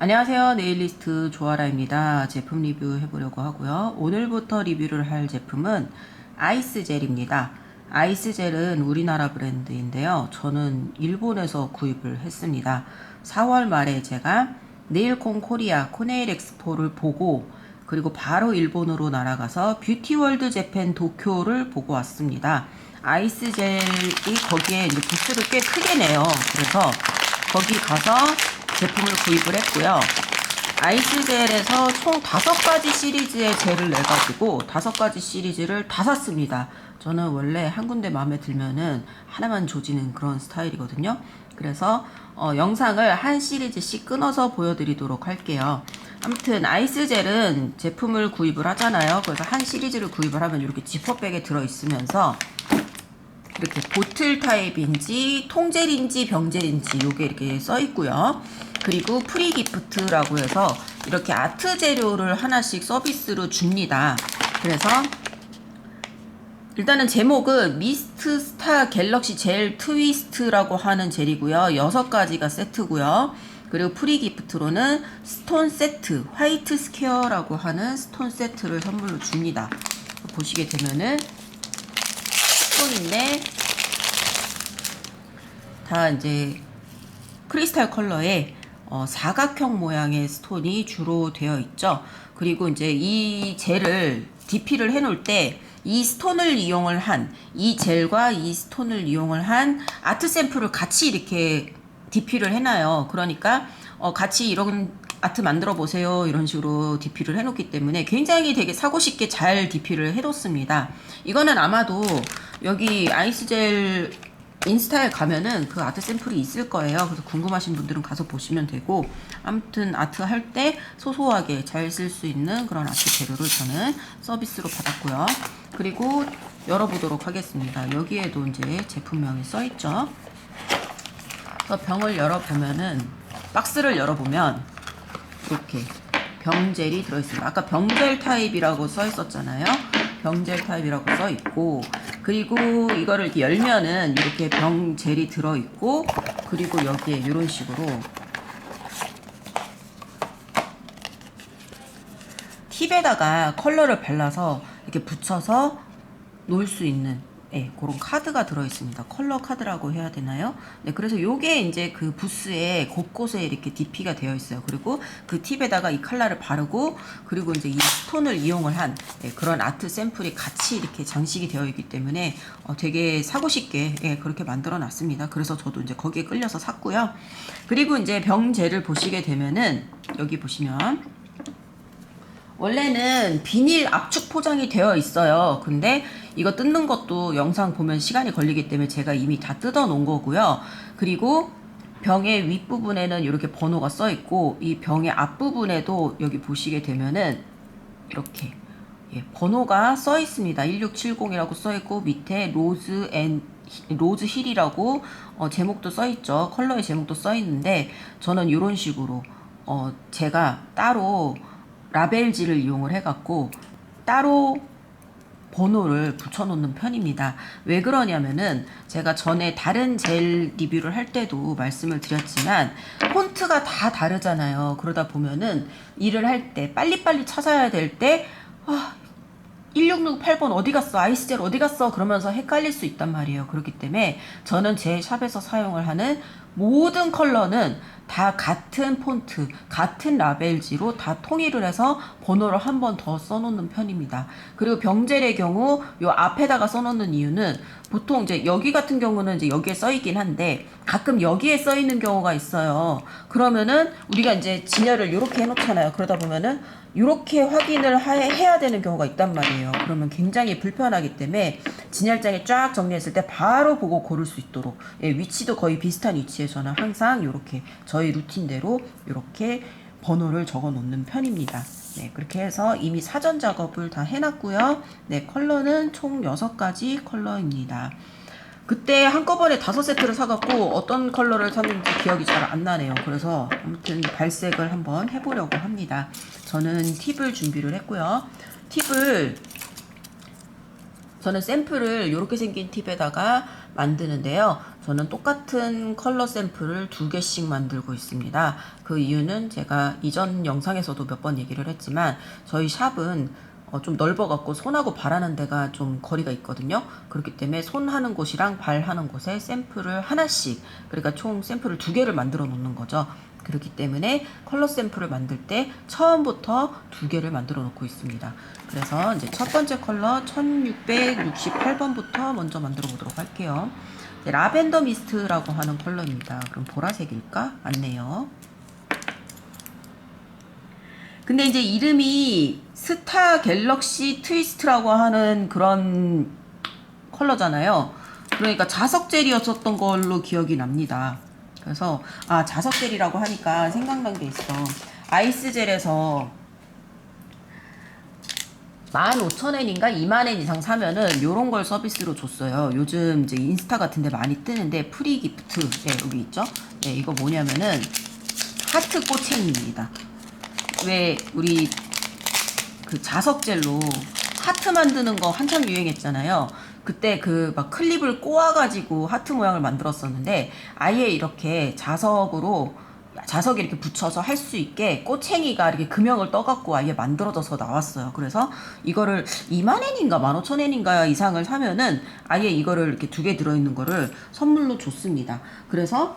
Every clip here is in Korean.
안녕하세요. 네일리스트 조아라입니다. 제품 리뷰 해보려고 하고요. 오늘부터 리뷰를 할 제품은 아이스젤입니다. 아이스젤은 우리나라 브랜드인데요. 저는 일본에서 구입을 했습니다. 4월 말에 제가 네일콘 코리아 코네일 엑스포를 보고 그리고 바로 일본으로 날아가서 뷰티월드 재팬 도쿄를 보고 왔습니다. 아이스젤이 거기에 이제 부스를 꽤 크게 내요. 그래서 거기 가서 제품을 구입을 했고요. 아이스젤에서 총 5가지 시리즈의 젤을 내가지고 5가지 시리즈를 다 샀습니다. 저는 원래 한 군데 마음에 들면은 하나만 조지는 그런 스타일이거든요. 그래서 영상을 한 시리즈씩 끊어서 보여드리도록 할게요. 아무튼 아이스젤은 제품을 구입을 하잖아요. 그래서 한 시리즈를 구입을 하면 이렇게 지퍼백에 들어있으면서 이렇게 보틀 타입인지 통젤인지 병젤인지 요게 이렇게 써 있고요. 그리고 프리 기프트라고 해서 이렇게 아트 재료를 하나씩 서비스로 줍니다. 그래서 일단은 제목은 미스트 스타 갤럭시 젤 트위스트라고 하는 젤이고요. 6가지가 세트고요. 그리고 프리 기프트로는 스톤 세트, 화이트 스퀘어라고 하는 스톤 세트를 선물로 줍니다. 보시게 되면은 스톤인데 다 이제 크리스탈 컬러의 사각형 모양의 스톤이 주로 되어 있죠. 그리고 이제 이 젤을 DP를 해 놓을 때 이 스톤을 이용을 한 이 젤과 이 스톤을 이용을 한 아트 샘플을 같이 이렇게 DP를 해놔요. 그러니까 같이 이런 아트 만들어 보세요 이런 식으로 DP를 해놓기 때문에 굉장히 되게 사고 싶게 잘 DP를 해뒀습니다. 이거는 아마도 여기 아이스젤 인스타에 가면은 그 아트 샘플이 있을 거예요. 그래서 궁금하신 분들은 가서 보시면 되고, 아무튼 아트 할 때 소소하게 잘 쓸 수 있는 그런 아트 재료를 저는 서비스로 받았고요. 그리고 열어보도록 하겠습니다. 여기에도 이제 제품명이 써있죠. 그래서 병을 열어보면은, 박스를 열어보면 이렇게 병젤이 들어있습니다. 아까 병젤 타입이라고 써있었잖아요. 병젤 타입이라고 써있고, 그리고 이거를 이렇게 열면은 이렇게 병젤이 들어있고, 그리고 여기에 이런 식으로 팁에다가 컬러를 발라서 이렇게 붙여서 놓을 수 있는 그런 카드가 들어있습니다. 컬러 카드라고 해야 되나요? 네, 그래서 요게 이제 그 부스에 곳곳에 이렇게 DP가 되어 있어요. 그리고 그 팁에다가 이 컬러를 바르고, 그리고 이제 이 스톤을 이용을 한 그런 아트 샘플이 같이 이렇게 장식이 되어 있기 때문에 되게 사고 싶게 그렇게 만들어 놨습니다. 그래서 저도 이제 거기에 끌려서 샀고요. 그리고 이제 병젤을 보시게 되면은 여기 보시면 원래는 비닐 압축 포장이 되어 있어요. 근데 이거 뜯는 것도 영상 보면 시간이 걸리기 때문에 제가 이미 다 뜯어 놓은 거고요. 그리고 병의 윗부분에는 이렇게 번호가 써 있고, 이 병의 앞부분에도 여기 보시게 되면은 이렇게 번호가 써 있습니다. 1670이라고 써 있고, 밑에 로즈 힐이라고 제목도 써 있죠. 컬러의 제목도 써 있는데, 저는 이런 식으로 제가 따로 라벨지를 이용을 해갖고 따로 번호를 붙여놓는 편입니다. 왜 그러냐면은 제가 전에 다른 젤 리뷰를 할 때도 말씀을 드렸지만 폰트가 다 다르잖아요. 그러다 보면은 일을 할 때 빨리빨리 찾아야 될 때 1668번 어디 갔어? 아이스젤 어디 갔어? 그러면서 헷갈릴 수 있단 말이에요. 그렇기 때문에 저는 제 샵에서 사용을 하는 모든 컬러는 다 같은 폰트, 같은 라벨지로 다 통일을 해서 번호를 한 번 더 써놓는 편입니다. 그리고 병젤의 경우 요 앞에다가 써놓는 이유는 보통 이제 여기 같은 경우는 이제 여기에 써있긴 한데 가끔 여기에 써있는 경우가 있어요. 그러면은 우리가 이제 진열을 이렇게 해놓잖아요. 그러다 보면은 이렇게 확인을 해야 되는 경우가 있단 말이에요. 그러면 굉장히 불편하기 때문에 진열장에 쫙 정리했을 때 바로 보고 고를 수 있도록 위치도 거의 비슷한 위치에 저는 항상 이렇게 저희 루틴대로 이렇게 번호를 적어 놓는 편입니다. 네, 그렇게 해서 이미 사전 작업을 다 해놨고요. 네, 컬러는 총 6가지 컬러입니다. 그때 한꺼번에 5세트를 사갖고 어떤 컬러를 샀는지 기억이 잘 안 나네요. 그래서 아무튼 발색을 한번 해보려고 합니다. 저는 팁을 준비를 했고요. 팁을 저는 샘플을 이렇게 생긴 팁에다가 만드는데요. 저는 똑같은 컬러 샘플을 2개씩 만들고 있습니다. 그 이유는 제가 이전 영상에서도 몇 번 얘기를 했지만 저희 샵은 좀 넓어갖고 손하고 발하는 데가 좀 거리가 있거든요. 그렇기 때문에 손 하는 곳이랑 발 하는 곳에 샘플을 하나씩, 그러니까 총 샘플을 2개를 만들어 놓는 거죠. 그렇기 때문에 컬러 샘플을 만들 때 처음부터 2개를 만들어 놓고 있습니다. 그래서 이제 첫 번째 컬러 1668번부터 먼저 만들어 보도록 할게요. 라벤더 미스트라고 하는 컬러입니다. 그럼 보라색일까? 맞네요. 근데 이제 이름이 스타 갤럭시 트위스트라고 하는 그런 컬러잖아요. 그러니까 자석 젤이었었던 걸로 기억이 납니다. 그래서 자석 젤이라고 하니까 생각난 게 있어. 아이스 젤에서 15,000엔인가 20,000엔 이상 사면은 요런 걸 서비스로 줬어요. 요즘 이제 인스타 같은 데 많이 뜨는데 프리 기프트, 네, 여기 있죠? 네, 이거 뭐냐면은 하트 꼬챙이입니다. 왜 우리 그 자석젤로 하트 만드는 거 한참 유행했잖아요. 그때 그 막 클립을 꼬아가지고 하트 모양을 만들었었는데 아예 이렇게 자석에 이렇게 붙여서 할 수 있게 꼬챙이가 이렇게 금형을 떠갖고 아예 만들어져서 나왔어요. 그래서 이거를 20,000엔인가 15,000엔인가 이상을 사면은 아예 이거를 이렇게 2개 들어있는 거를 선물로 줬습니다. 그래서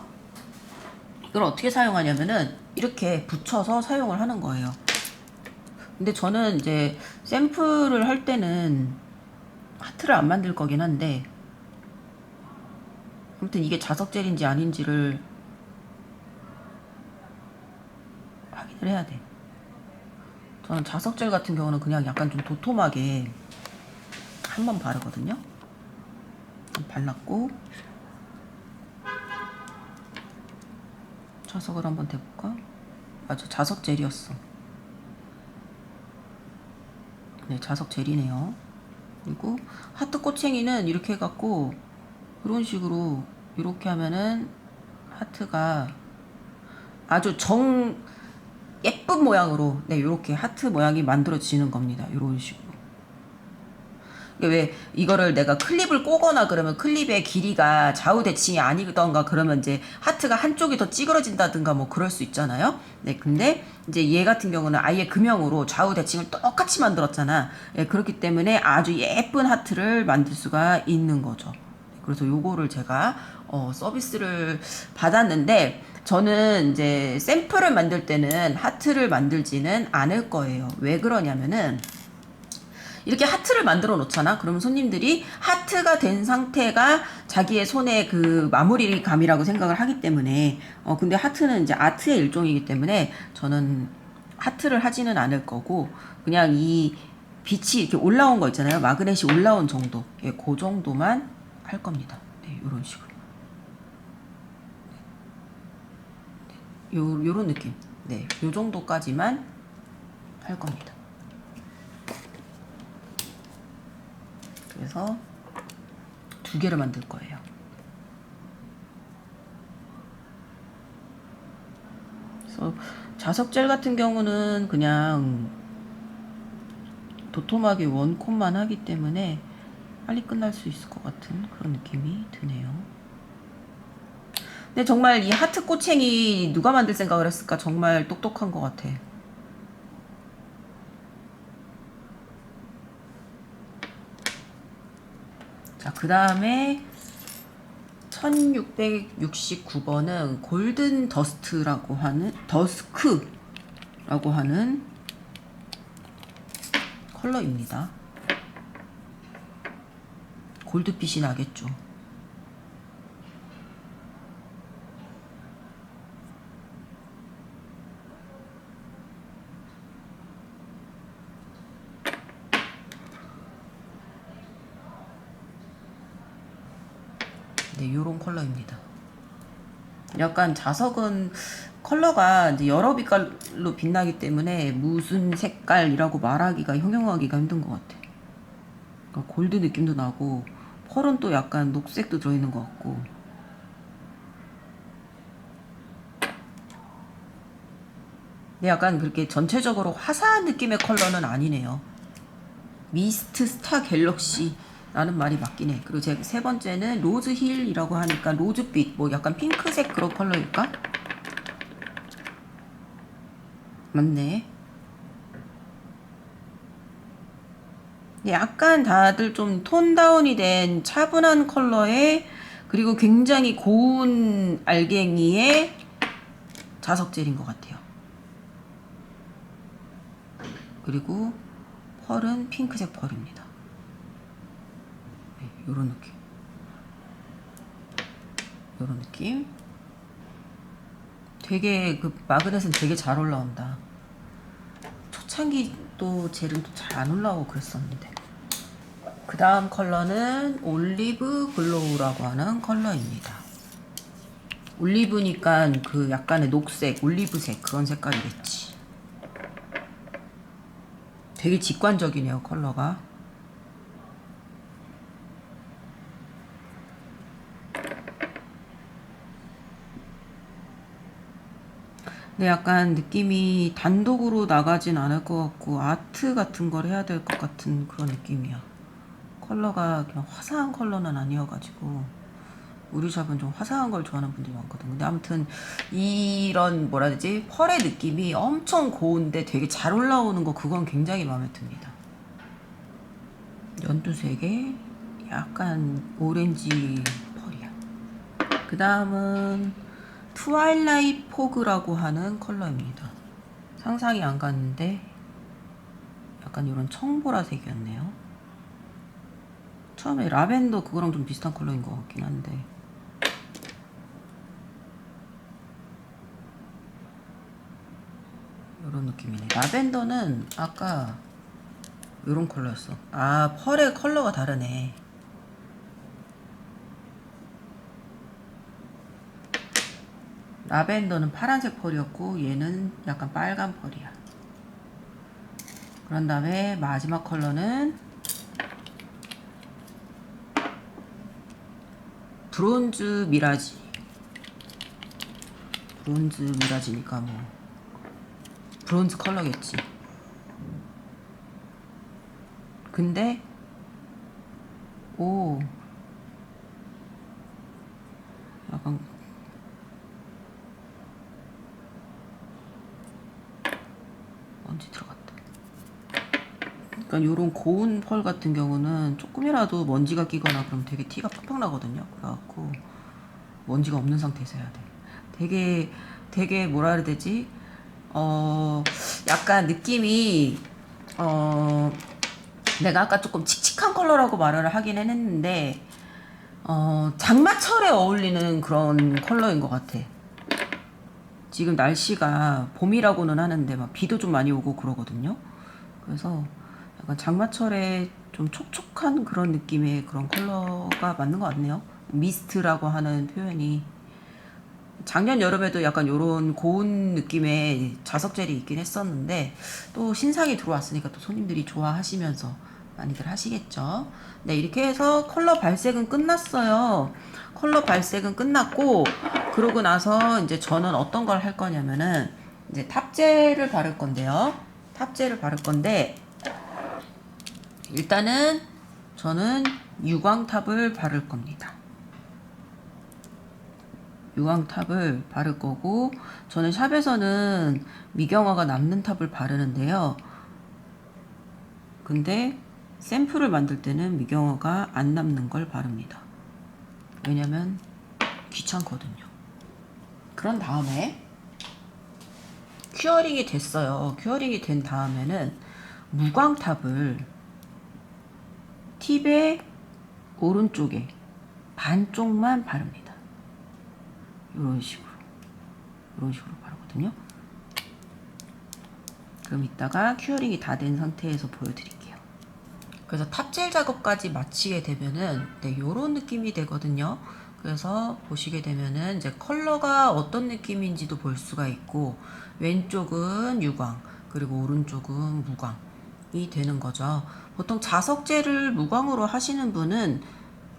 이걸 어떻게 사용하냐면은 이렇게 붙여서 사용을 하는 거예요. 근데 저는 이제 샘플을 할 때는 하트를 안 만들 거긴 한데, 아무튼 이게 자석 젤인지 아닌지를 확인을 해야 돼. 저는 자석 젤 같은 경우는 그냥 약간 좀 도톰하게 한번 바르거든요. 발랐고 자석을 한번 대볼까? 맞아, 자석 젤이었어. 네, 자석 젤이네요. 그리고 하트 꼬챙이는 이렇게 해갖고 이런 식으로 이렇게 하면은 하트가 아주 예쁜 모양으로, 네, 이렇게 하트 모양이 만들어지는 겁니다. 이런 식으로. 왜 이거를 내가 클립을 꼬거나 그러면 클립의 길이가 좌우 대칭이 아니던가 그러면 이제 하트가 한쪽이 더 찌그러진다든가 뭐 그럴 수 있잖아요. 네, 근데 이제 얘 같은 경우는 아예 금형으로 좌우 대칭을 똑같이 만들었잖아. 네, 그렇기 때문에 아주 예쁜 하트를 만들 수가 있는 거죠. 그래서 요거를 제가 서비스를 받았는데, 저는 이제 샘플을 만들 때는 하트를 만들지는 않을 거예요. 왜 그러냐면은 이렇게 하트를 만들어 놓잖아. 그러면 손님들이 하트가 된 상태가 자기의 손의 그 마무리감이라고 생각을 하기 때문에, 근데 하트는 이제 아트의 일종이기 때문에 저는 하트를 하지는 않을 거고, 그냥 이 빛이 이렇게 올라온 거 있잖아요. 마그넷이 올라온 정도, 예, 그 정도만 할 겁니다. 네, 요런 식으로. 요런 느낌. 네, 요 정도까지만 할 겁니다. 그래서 2개를 만들 거예요. 그래서 자석 젤 같은 경우는 그냥 도톰하게 원콧만 하기 때문에 빨리 끝날 수 있을 것 같은 그런 느낌이 드네요. 근데 정말 이 하트 꼬챙이 누가 만들 생각을 했을까? 정말 똑똑한 것 같아. 자, 그 다음에 1669번은 골든 더스크라고 하는 컬러입니다. 골드빛이 나겠죠. 네, 요런 컬러입니다. 약간 자석은 컬러가 이제 여러 빛깔로 빛나기 때문에 무슨 색깔이라고 말하기가, 형용하기가 힘든 것 같아. 그러니까 골드 느낌도 나고, 펄은 또 약간 녹색도 들어있는 것 같고. 근데 약간 그렇게 전체적으로 화사한 느낌의 컬러는 아니네요. 미스트 스타 갤럭시라고 라는 말이 맞긴 해. 그리고 제 세 번째는 로즈힐이라고 하니까 로즈빛, 뭐 약간 핑크색 그런 컬러일까? 맞네. 약간 다들 좀 톤 다운이 된 차분한 컬러에, 그리고 굉장히 고운 알갱이의 자석 젤인 것 같아요. 그리고 펄은 핑크색 펄입니다. 네, 요런 느낌. 요런 느낌. 되게 그 마그넷은 되게 잘 올라온다. 초창기도 젤은 또 잘 안 올라오고 그랬었는데. 그 다음 컬러는 올리브 글로우라고 하는 컬러입니다. 올리브니까 그 약간의 녹색, 올리브색 그런 색깔이겠지. 되게 직관적이네요, 컬러가. 근데 약간 느낌이 단독으로 나가진 않을 것 같고 아트 같은 걸 해야 될 것 같은 그런 느낌이야. 컬러가 그냥 화사한 컬러는 아니어가지고 우리 샵은 좀 화사한 걸 좋아하는 분들이 많거든. 근데 아무튼 이런 뭐라 해야 되지? 펄의 느낌이 엄청 고운데 되게 잘 올라오는 거, 그건 굉장히 마음에 듭니다. 연두색에 약간 오렌지 펄이야. 그 다음은 트와일라이트 포그라고 하는 컬러입니다. 상상이 안 갔는데 약간 이런 청보라색이었네요. 처음에 라벤더 그거랑 좀 비슷한 컬러인 것 같긴 한데, 이런 느낌이네. 라벤더는 아까 이런 컬러였어. 아, 펄의 컬러가 다르네. 라벤더는 파란색 펄이었고 얘는 약간 빨간 펄이야. 그런 다음에 마지막 컬러는 브론즈 미라지. 브론즈 미라지니까 뭐 브론즈 컬러겠지. 근데 오, 약간 먼지 들어갔다. 그러니까 요런 고운 펄 같은 경우는 조금이라도 먼지가 끼거나 그러면 되게 티가 팍팍 나거든요. 그래갖고 먼지가 없는 상태에서 해야 돼. 되게 뭐라 그래야 되지? 약간 느낌이 내가 아까 조금 칙칙한 컬러라고 말을 하긴 했는데 장마철에 어울리는 그런 컬러인 것 같아. 지금 날씨가 봄이라고는 하는데 막 비도 좀 많이 오고 그러거든요. 그래서 약간 장마철에 좀 촉촉한 그런 느낌의 그런 컬러가 맞는 것 같네요. 미스트라고 하는 표현이. 작년 여름에도 약간 요런 고운 느낌의 자석 젤이 있긴 했었는데 또 신상이 들어왔으니까 또 손님들이 좋아하시면서 많이들 하시겠죠. 네, 이렇게 해서 컬러 발색은 끝났어요. 컬러 발색은 끝났고, 그러고 나서 이제 저는 어떤 걸 할 거냐면은 이제 탑젤을 바를 건데요. 탑젤을 바를 건데 일단은 저는 유광탑을 바를 겁니다. 유광탑을 바를 거고, 저는 샵에서는 미경화가 남는 탑을 바르는데요. 근데 샘플을 만들 때는 미경화가 안 남는 걸 바릅니다. 왜냐면 귀찮거든요. 그런 다음에 큐어링이 됐어요. 큐어링이 된 다음에는 무광탑을 팁의 오른쪽에 반쪽만 바릅니다. 이런 식으로 바르거든요. 그럼 이따가 큐어링이 다 된 상태에서 보여드릴게요. 그래서 탑젤 작업까지 마치게 되면은 네, 요런 느낌이 되거든요. 그래서 보시게 되면은 이제 컬러가 어떤 느낌인지도 볼 수가 있고, 왼쪽은 유광, 그리고 오른쪽은 무광이 되는 거죠. 보통 자석젤을 무광으로 하시는 분은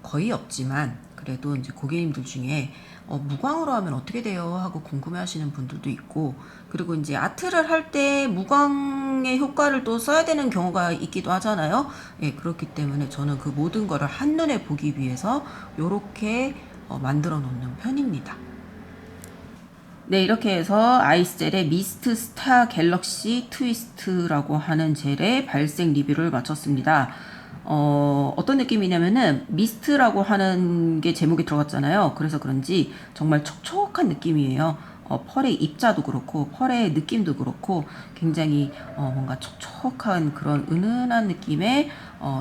거의 없지만, 그래도 이제 고객님들 중에 무광으로 하면 어떻게 돼요? 하고 궁금해 하시는 분들도 있고, 그리고 이제 아트를 할 때 무광의 효과를 또 써야 되는 경우가 있기도 하잖아요. 예, 그렇기 때문에 저는 그 모든 거를 한눈에 보기 위해서 요렇게 만들어 놓는 편입니다. 네, 이렇게 해서 아이스젤의 미스트 스타 갤럭시 트위스트라고 하는 젤의 발색 리뷰를 마쳤습니다. 어떤 느낌이냐면은 미스트라고 하는 게 제목이 들어갔잖아요. 그래서 그런지 정말 촉촉한 느낌이에요. 펄의 입자도 그렇고 펄의 느낌도 그렇고 굉장히 뭔가 촉촉한 그런 은은한 느낌의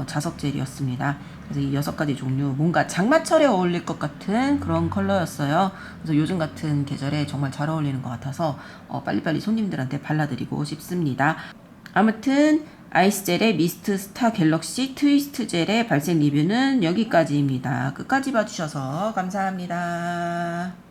자석 젤이었습니다. 그래서 이 6가지 종류 뭔가 장마철에 어울릴 것 같은 그런 컬러였어요. 그래서 요즘 같은 계절에 정말 잘 어울리는 것 같아서 빨리빨리 손님들한테 발라드리고 싶습니다. 아무튼 아이스젤의 미스트 스타 갤럭시 트위스트 젤의 발색 리뷰는 여기까지입니다. 끝까지 봐주셔서 감사합니다.